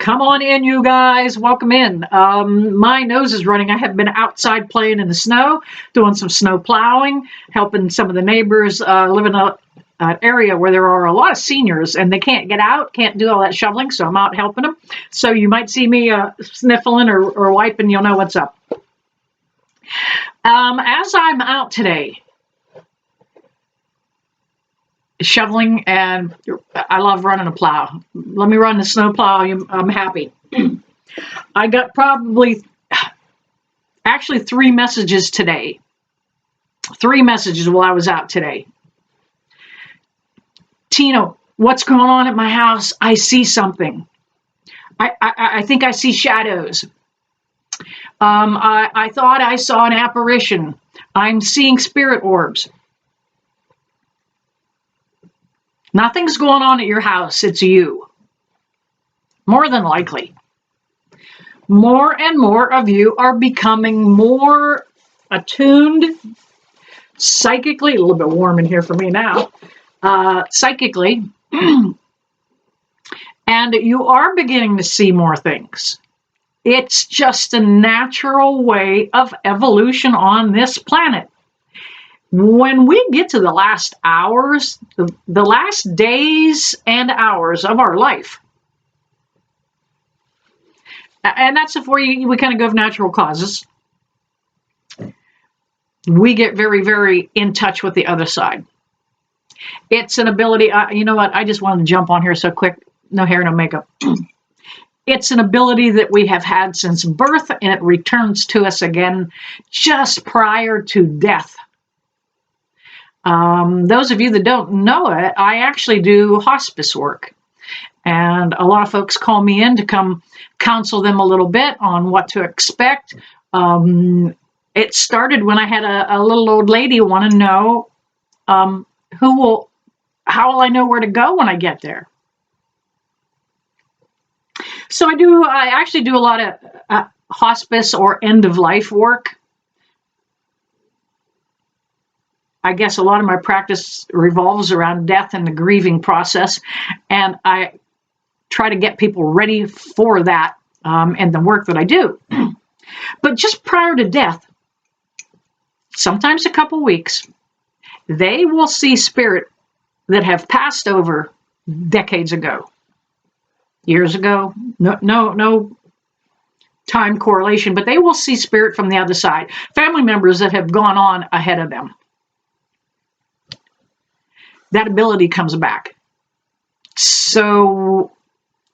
Come on in, you guys. Welcome in. My nose is running. I have been outside playing in the snow, doing some snow plowing, helping some of the neighbors live in an area where there are a lot of seniors and they can't get out, can't do all that shoveling, so I'm out helping them. So you might see me sniffling or wiping, you'll know what's up. As I'm out today, shoveling, and I love running a plow. Let me run the snow plow. I'm happy. I got actually 3 messages today. 3 messages while I was out today. Tina, what's going on at my house? I see something. I think I see shadows. I thought I saw an apparition. I'm seeing spirit orbs. Nothing's going on at your house. It's you. More than likely. More and more of you are becoming more attuned psychically. A little bit warm in here for me now. Psychically. And you are beginning to see more things. It's just a natural way of evolution on this planet. When we get to the last hours, the last days and hours of our life, and that's if we kind of go of natural causes, we get very, very in touch with the other side. It's an ability, you know what, I just wanted to jump on here so quick, no hair, no makeup. It's an ability that we have had since birth, and it returns to us again just prior to death. Those of you that don't know it, I actually do hospice work. And a lot of folks call me in to come counsel them a little bit on what to expect. It started when I had a little old lady want to know how will I know where to go when I get there? So I actually do a lot of hospice or end of life work. I guess a lot of my practice revolves around death and the grieving process, and I try to get people ready for that and the work that I do. But just prior to death, sometimes a couple weeks, they will see spirit that have passed over decades ago, years ago, no time correlation, but they will see spirit from the other side, family members that have gone on ahead of them. That ability comes back. So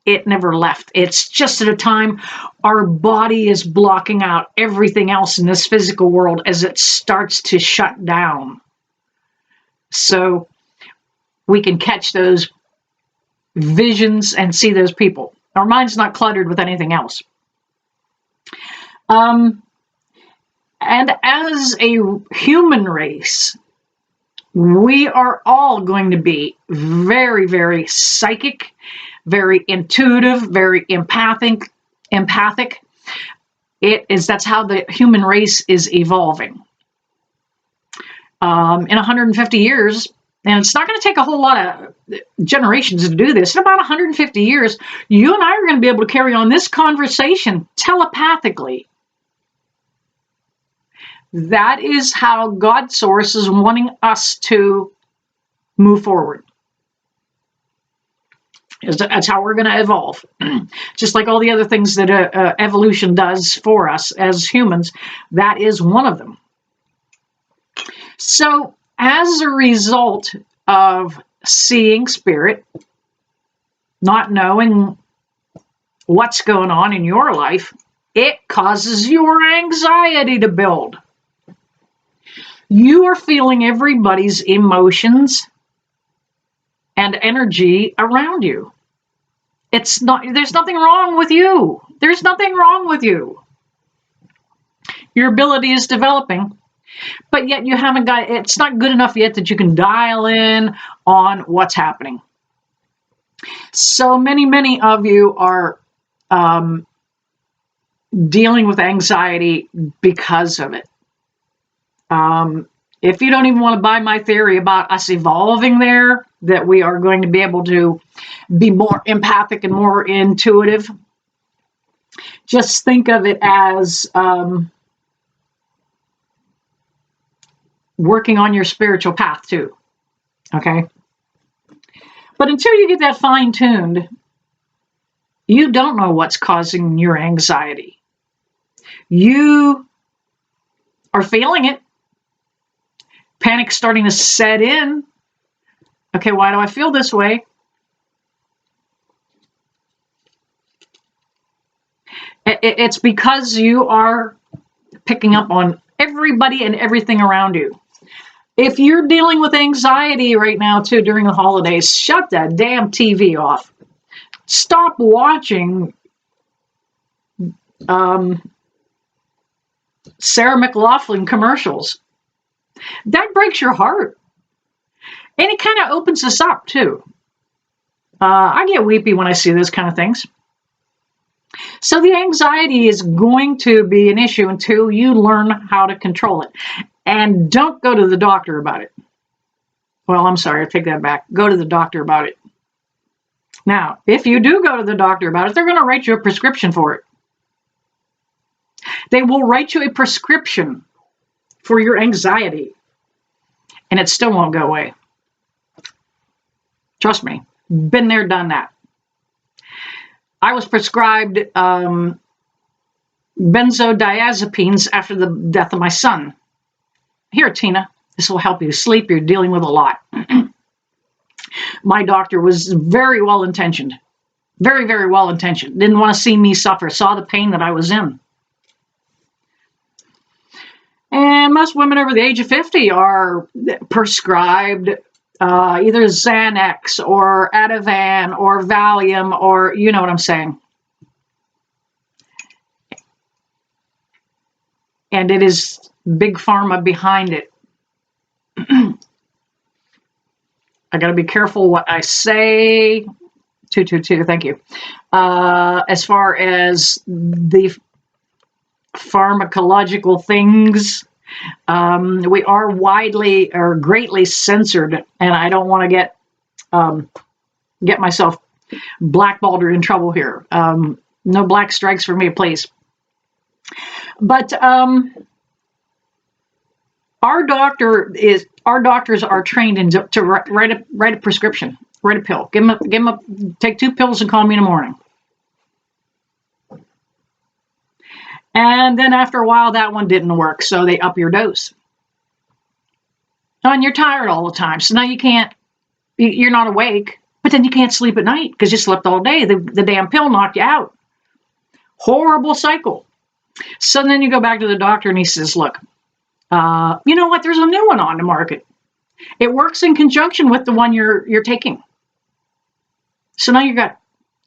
it never left. It's just at a time our body is blocking out everything else in this physical world as it starts to shut down. So we can catch those visions and see those people. Our mind's not cluttered with anything else. And as a human race, we are all going to be very, very psychic, very intuitive, very empathic. That's how the human race is evolving. In 150 years, and it's not going to take a whole lot of generations to do this, in about 150 years, you and I are going to be able to carry on this conversation telepathically. That is how God Source is wanting us to move forward. That's how we're going to evolve. Just like all the other things that evolution does for us as humans, that is one of them. So as a result of seeing spirit, not knowing what's going on in your life, it causes your anxiety to build. You are feeling everybody's emotions and energy around you. There's nothing wrong with you. There's nothing wrong with you. Your ability is developing, but yet you haven't got, it's not good enough yet that you can dial in on what's happening. So many of you are dealing with anxiety because of it. If you don't even want to buy my theory about us evolving there, that we are going to be able to be more empathic and more intuitive, Just think of it as working on your spiritual path too. Okay. But until you get that fine-tuned, you don't know what's causing your anxiety. You are feeling it. Panic's starting to set in. Okay, why do I feel this way? It's because you are picking up on everybody and everything around you. If you're dealing with anxiety right now too during the holidays, shut that damn TV off. Stop watching Sarah McLachlan commercials. That breaks your heart. And it kind of opens us up too. I get weepy when I see those kind of things. So the anxiety is going to be an issue until you learn how to control it. And don't go to the doctor about it. Well, I'm sorry, I take that back. Go to the doctor about it. Now, if you do go to the doctor about it, they're going to write you a prescription for it. They will write you a prescription for your anxiety, and it still won't go away. Trust me, been there, done that. I was prescribed benzodiazepines after the death of my son. Here, Tina, this will help you sleep. You're dealing with a lot. My doctor was very well-intentioned. Very, very well-intentioned. Didn't want to see me suffer. Saw the pain that I was in. And most women over the age of 50 are prescribed either Xanax or Ativan or Valium, or you know what I'm saying. And it is big pharma behind it. I got to be careful what I say. 222, thank you. As far as the pharmacological things, we are widely or greatly censored, and I don't want to get myself blackballed or in trouble here. No black strikes for me, please. But our doctors are trained to write a prescription, write a pill, give them a, take 2 pills and call me in the morning. And then after a while, that one didn't work, so they up your dose. And you're tired all the time, so now you're not awake, but then you can't sleep at night because you slept all day. The damn pill knocked you out. Horrible cycle. So then you go back to the doctor and he says, look, you know what? There's a new one on the market. It works in conjunction with the one you're taking. So now you've got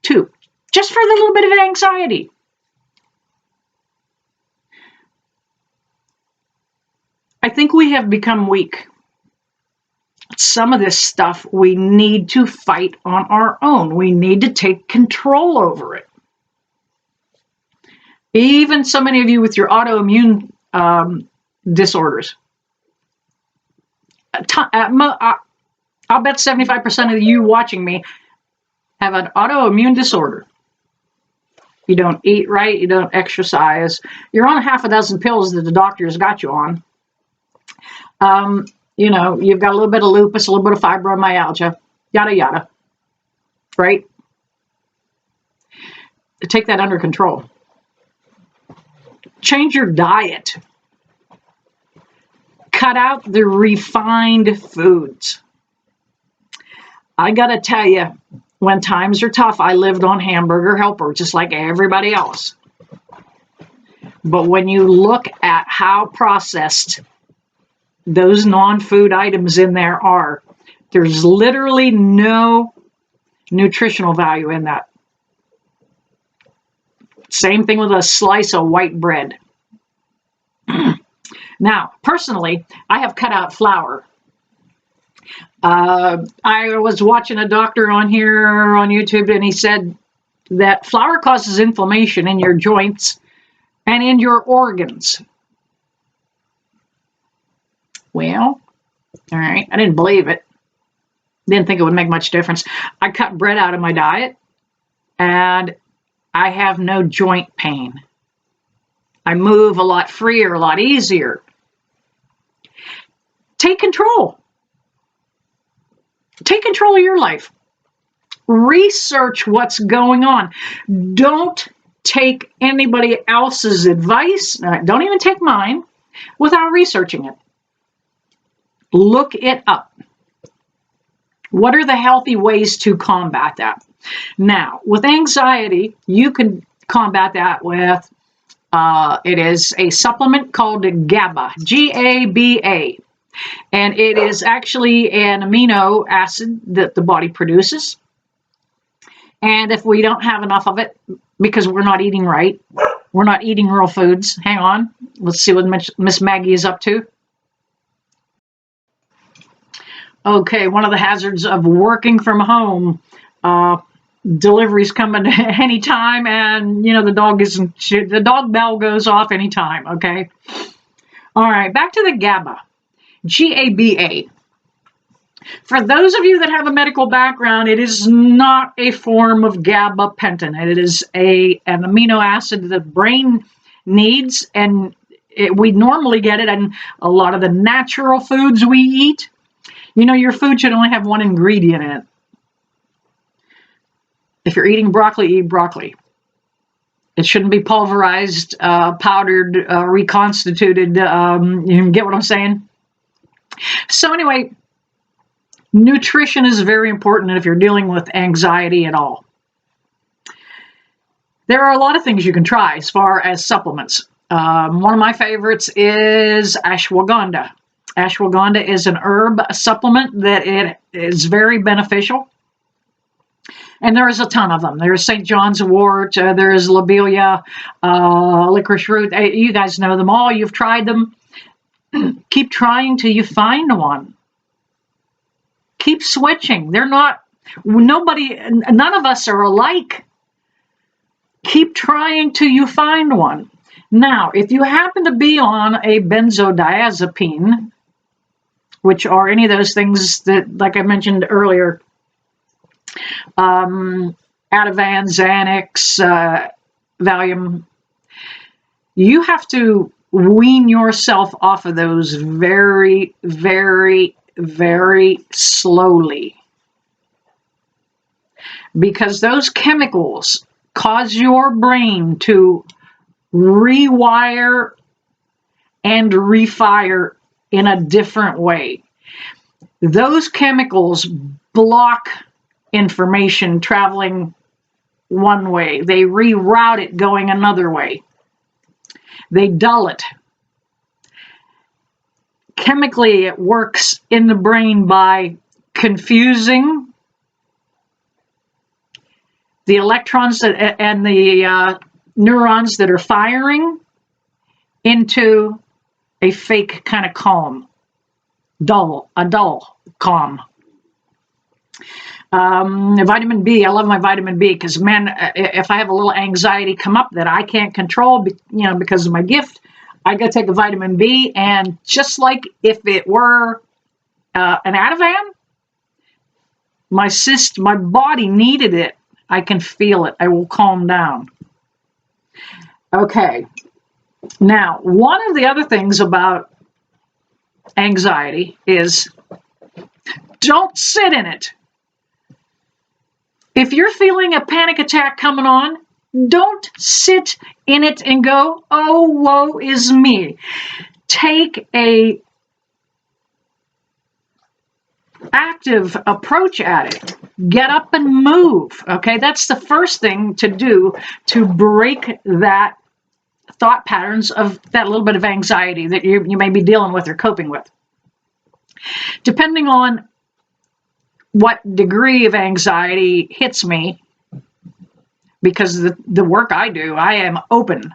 2, just for a little bit of anxiety. I think we have become weak. Some of this stuff we need to fight on our own. We need to take control over it. Even so many of you with your autoimmune disorders. I'll bet 75% of you watching me have an autoimmune disorder. You don't eat right, you don't exercise. You're on 6 pills that the doctor has got you on. You know, you've got a little bit of lupus, a little bit of fibromyalgia, yada, yada, right? Take that under control. Change your diet. Cut out the refined foods. I gotta tell you, when times are tough, I lived on Hamburger Helper, just like everybody else. But when you look at how processed those non-food items in there are, there's literally no nutritional value in that. Same thing with a slice of white bread. Now, personally, I have cut out flour. I was watching a doctor on here on YouTube, and he said that flour causes inflammation in your joints and in your organs. Well, all right, I didn't believe it. Didn't think it would make much difference. I cut bread out of my diet, and I have no joint pain. I move a lot freer, a lot easier. Take control. Take control of your life. Research what's going on. Don't take anybody else's advice. Don't even take mine without researching it. Look it up. What are the healthy ways to combat that? Now, with anxiety, you can combat that with, it is a supplement called GABA, G-A-B-A. And it is actually an amino acid that the body produces. And if we don't have enough of it, because we're not eating right, we're not eating real foods. Hang on. Let's see what Miss Maggie is up to. Okay, one of the hazards of working from home, deliveries coming anytime, and the dog bell goes off anytime. Okay. All right, back to the GABA, G-A-B-A. For those of you that have a medical background, it is not a form of gabapentin. It is an amino acid that the brain needs, and we normally get it in a lot of the natural foods we eat. Your food should only have one ingredient in it. If you're eating broccoli, eat broccoli. It shouldn't be pulverized, powdered, reconstituted. You get what I'm saying? So anyway, nutrition is very important if you're dealing with anxiety at all. There are a lot of things you can try as far as supplements. One of my favorites is ashwagandha. Ashwagandha is an herb supplement that it is very beneficial. And there's a ton of them. There's St. John's wort, there's lobelia, licorice root. You guys know them all. You've tried them. Keep trying till you find one. Keep switching. None of us are alike. Keep trying till you find one. Now, if you happen to be on a benzodiazepine, which are any of those things that, like I mentioned earlier, Ativan, Xanax, Valium, you have to wean yourself off of those very, very, very slowly. Because those chemicals cause your brain to rewire and refire in a different way. Those chemicals block information traveling one way. They reroute it going another way. They dull it. Chemically, it works in the brain by confusing the electrons and the neurons that are firing into a fake kind of calm, a dull calm. Vitamin B, I love my vitamin B because, man, if I have a little anxiety come up that I can't control, because of my gift, I go take a vitamin B, and just like if it were an Ativan, my body needed it. I can feel it. I will calm down. Okay. Now, one of the other things about anxiety is don't sit in it. If you're feeling a panic attack coming on, don't sit in it and go, oh, woe is me. Take a active approach at it. Get up and move. Okay, that's the first thing to do to break that thought patterns of that little bit of anxiety that you may be dealing with or coping with. Depending on what degree of anxiety hits me, because the work I do, I am open.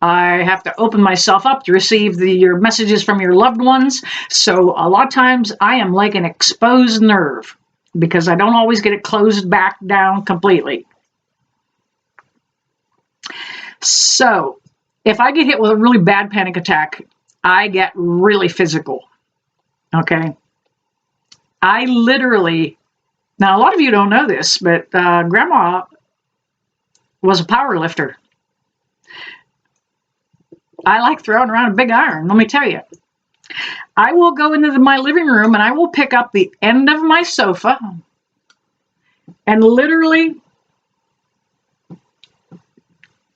I have to open myself up to receive your messages from your loved ones. So a lot of times I am like an exposed nerve because I don't always get it closed back down completely. So if I get hit with a really bad panic attack, I get really physical. Okay. I literally, now a lot of you don't know this, but Grandma was a power lifter. I like throwing around a big iron, let me tell you. I will go into my living room and I will pick up the end of my sofa and literally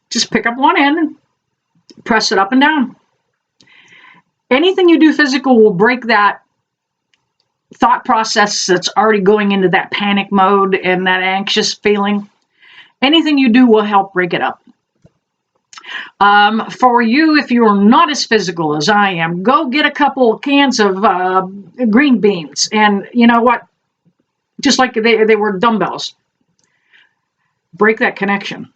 just pick up one end and press it up and down. Anything you do physical will break that thought process that's already going into that panic mode and that anxious feeling. Anything you do will help break it up. For you, if you're not as physical as I am, go get a couple cans of green beans. And you know what? Just like they were dumbbells. Break that connection.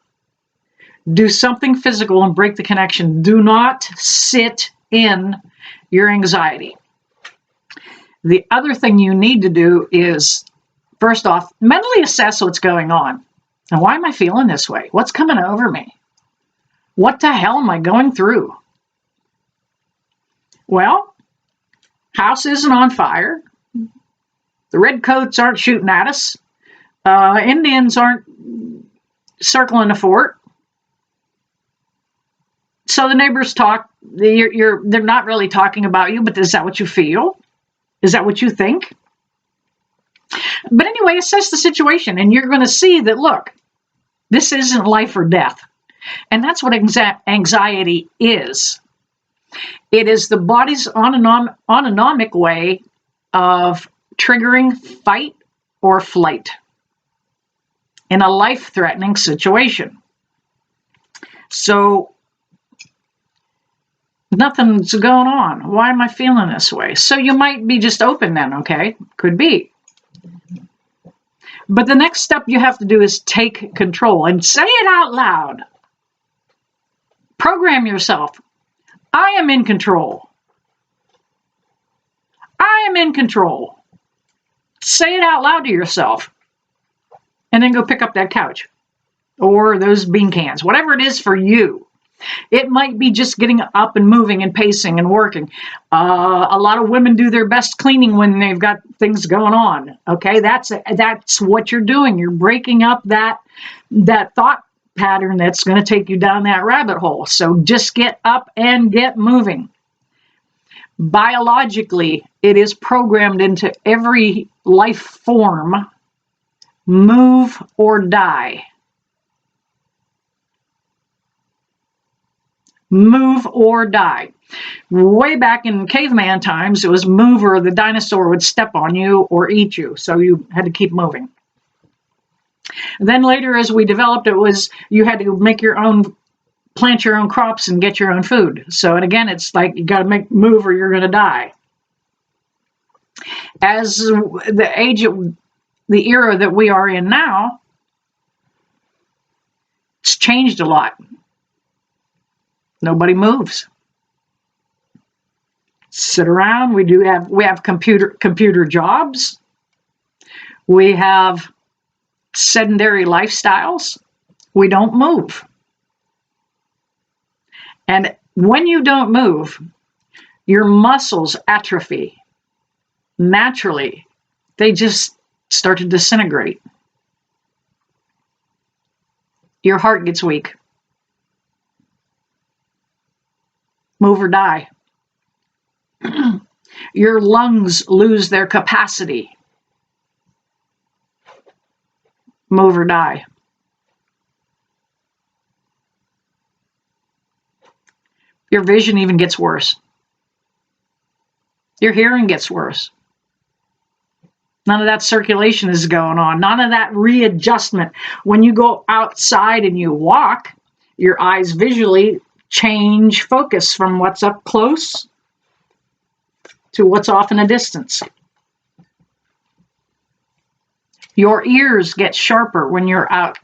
Do something physical and break the connection. Do not sit in your anxiety. The other thing you need to do is, first off, mentally assess what's going on. And why am I feeling this way? What's coming over me? What the hell am I going through? Well, house isn't on fire. The redcoats aren't shooting at us. Indians aren't circling the fort. So the neighbors talk. They're not really talking about you, but is that what you feel? Is that what you think? But anyway, assess the situation, and you're going to see that, look, this isn't life or death. And that's what anxiety is. It is the body's autonomic way of triggering fight or flight in a life-threatening situation. So nothing's going on. Why am I feeling this way? So you might be just open then, okay? Could be. But the next step you have to do is take control and say it out loud. Program yourself. I am in control. I am in control. Say it out loud to yourself. And then go pick up that couch or those bean cans, whatever it is for you. It might be just getting up and moving and pacing and working. A lot of women do their best cleaning when they've got things going on. Okay, that's what you're doing. You're breaking up that thought pattern that's going to take you down that rabbit hole. So just get up and get moving. Biologically, it is programmed into every life form, move or die. Move or die. Way back in caveman times, it was move or the dinosaur would step on you or eat you. So you had to keep moving. Then later, as we developed, it was you had to plant your own crops and get your own food. So, and again, it's like you got to move or you're going to die. As the era that we are in now, it's changed a lot. Nobody moves. Sit around. We have computer jobs. We have sedentary lifestyles. We don't move. And when you don't move, your muscles atrophy. Naturally, they just start to disintegrate. Your heart gets weak. Move or die. Your lungs lose their capacity. Move or die. Your vision even gets worse. Your hearing gets worse. None of that circulation is going on. None of that readjustment. When you go outside and you walk, your eyes visually change focus from what's up close to what's off in a distance. Your ears get sharper when you're out,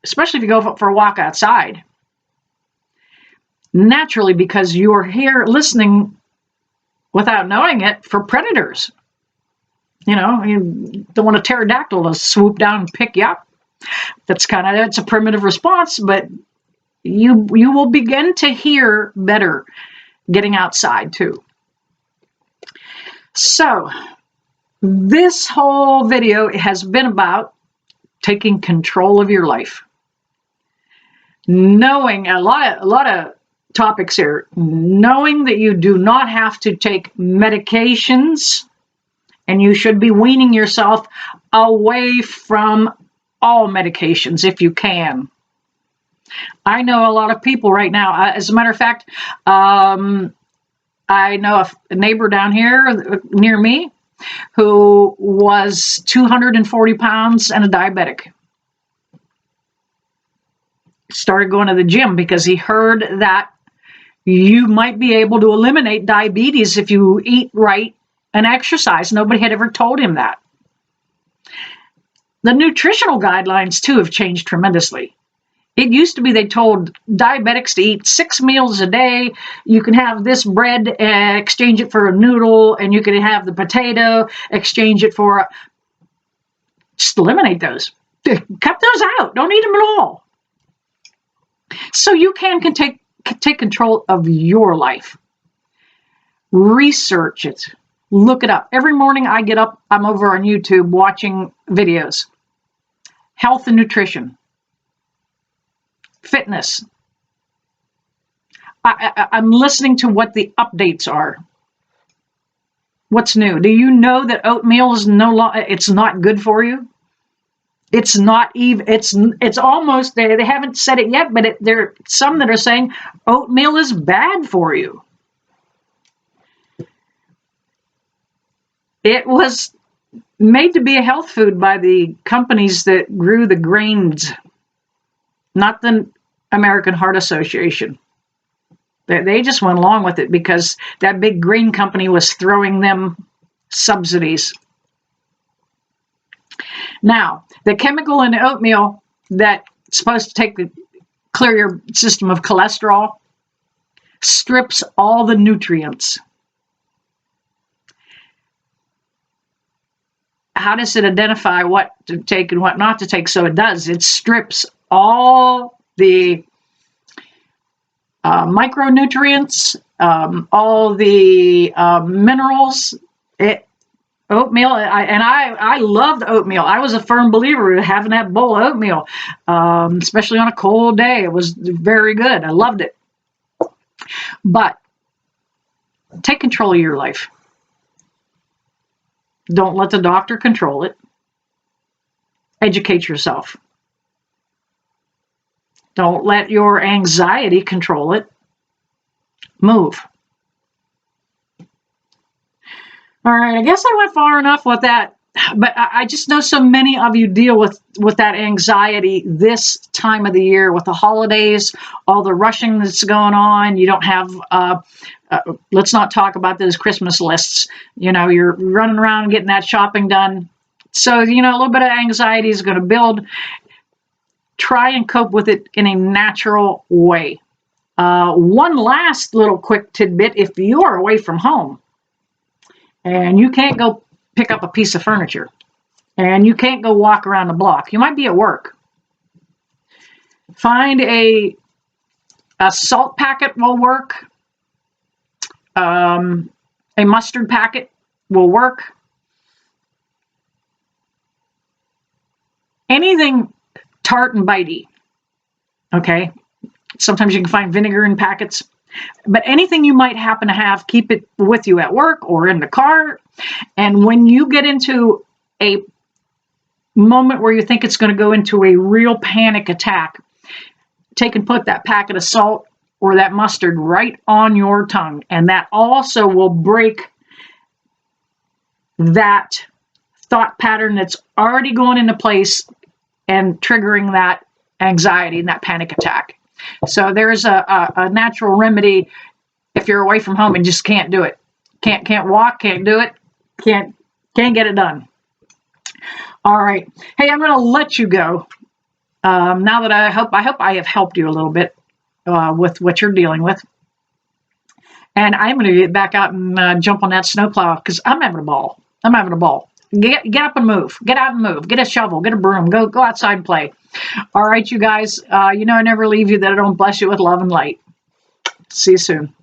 especially if you go for a walk outside. Naturally, because you're here listening without knowing it for predators. You know, you don't want a pterodactyl to swoop down and pick you up. It's a primitive response, but you will begin to hear better getting outside too. So this whole video has been about taking control of your life. knowing a lot of topics here, knowing that you do not have to take medications, and you should be weaning yourself away from all medications if you can. I know a lot of people right now, as a matter of fact, I know a neighbor down here near me who was 240 pounds and a diabetic. Started going to the gym because he heard that you might be able to eliminate diabetes if you eat right and exercise. Nobody had ever told him that. The nutritional guidelines, too, have changed tremendously. It used to be they told diabetics to eat 6 meals a day. You can have this bread, exchange it for a noodle, and you can have the potato, exchange it for just eliminate those. Cut those out. Don't eat them at all. So you can take control of your life. Research it. Look it up. Every morning I get up, I'm over on YouTube watching videos. Health and nutrition. Fitness. I'm listening to what the updates are. What's new? Do you know that oatmeal is it's not good for you? It's not even, it's almost, they haven't said it yet, but there are some that are saying oatmeal is bad for you. It was made to be a health food by the companies that grew the grains, not the American Heart Association. They just went along with it because that big grain company was throwing them subsidies. Now, the chemical in oatmeal that's supposed to clear your system of cholesterol strips all the nutrients. How does it identify what to take and what not to take? So it does. It strips all the micronutrients, all the minerals. Oatmeal, I loved oatmeal. I was a firm believer in having that bowl of oatmeal, especially on a cold day. It was very good. I loved it. But take control of your life. Don't let the doctor control it. Educate yourself. Don't let your anxiety control it. Move. All right, I guess I went far enough with that, but I just know so many of you deal with that anxiety this time of the year with the holidays, all the rushing that's going on. You don't have, let's not talk about those Christmas lists. You know, you're running around getting that shopping done. So, you know, a little bit of anxiety is going to build. Try and cope with it in a natural way. One last little quick tidbit, if you are away from home, and you can't go pick up a piece of furniture, and you can't go walk around the block. You might be at work. Find a salt packet will work. A mustard packet will work. Anything tart and bitey. Okay? Sometimes you can find vinegar in packets. But anything you might happen to have, keep it with you at work or in the car. And when you get into a moment where you think it's going to go into a real panic attack, take and put that packet of salt or that mustard right on your tongue. And that also will break that thought pattern that's already going into place and triggering that anxiety and that panic attack. So there's a natural remedy if you're away from home and just can't do it. Can't walk, can't do it, can't get it done. All right. Hey, I'm going to let you go. Now that I hope I have helped you a little bit with what you're dealing with. And I'm going to get back out and jump on that snowplow because I'm having a ball. I'm having a ball. Get up and move. Get out and move. Get a shovel. Get a broom. Go outside and play. All right, you guys. You know I never leave you that I don't bless you with love and light. See you soon.